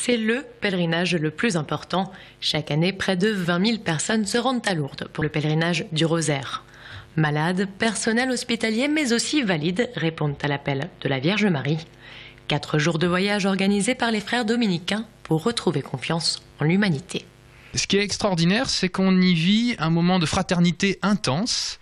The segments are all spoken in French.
c'est le pèlerinage le plus important. Chaque année, près de 20 000 personnes se rendent à Lourdes pour le pèlerinage du Rosaire. Malades, personnel hospitalier, mais aussi valides répondent à l'appel de la Vierge Marie. 4 jours de voyage organisés par les frères dominicains pour retrouver confiance en l'humanité. Ce qui est extraordinaire, c'est qu'on y vit un moment de fraternité intense,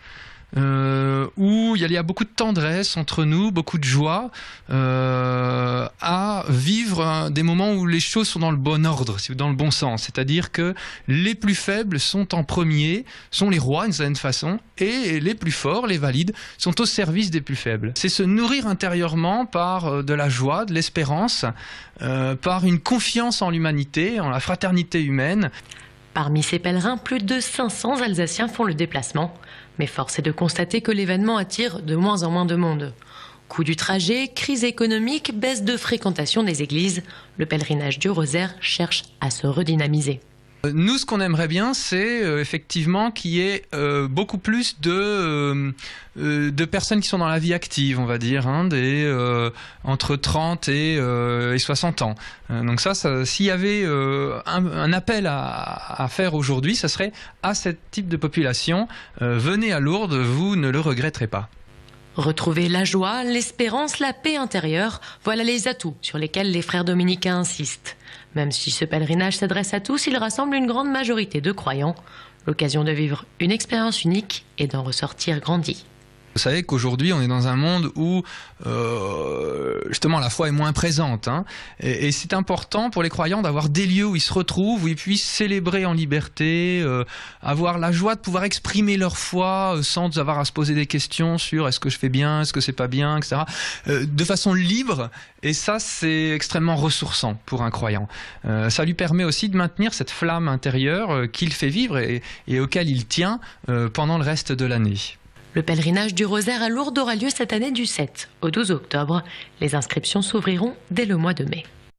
où il y a beaucoup de tendresse entre nous, beaucoup de joie, à vivre des moments où les choses sont dans le bon ordre, dans le bon sens. C'est-à-dire que les plus faibles sont en premier, sont les rois d'une certaine façon, et les plus forts, les valides, sont au service des plus faibles. C'est se nourrir intérieurement par de la joie, de l'espérance, par une confiance en l'humanité, en la fraternité humaine. Parmi ces pèlerins, plus de 500 Alsaciens font le déplacement. Mais force est de constater que l'événement attire de moins en moins de monde. Coût du trajet, crise économique, baisse de fréquentation des églises, le pèlerinage du Rosaire cherche à se redynamiser. Nous, ce qu'on aimerait bien, c'est effectivement qu'il y ait beaucoup plus de personnes qui sont dans la vie active, on va dire, entre 30 et 60 ans. Donc s'il y avait un appel à faire aujourd'hui, ça serait à ce type de population. Venez à Lourdes, vous ne le regretterez pas. Retrouver la joie, l'espérance, la paix intérieure, voilà les atouts sur lesquels les frères dominicains insistent. Même si ce pèlerinage s'adresse à tous, il rassemble une grande majorité de croyants. L'occasion de vivre une expérience unique et d'en ressortir grandi. Vous savez qu'aujourd'hui, on est dans un monde où justement la foi est moins présente. Et c'est important pour les croyants d'avoir des lieux où ils se retrouvent, où ils puissent célébrer en liberté, avoir la joie de pouvoir exprimer leur foi sans avoir à se poser des questions sur est-ce que je fais bien, est-ce que c'est pas bien, etc. De façon libre. Et ça, c'est extrêmement ressourçant pour un croyant. Ça lui permet aussi de maintenir cette flamme intérieure qu'il fait vivre et auquel il tient pendant le reste de l'année. Le pèlerinage du Rosaire à Lourdes aura lieu cette année du 7 au 12 octobre. Les inscriptions s'ouvriront dès le mois de mai.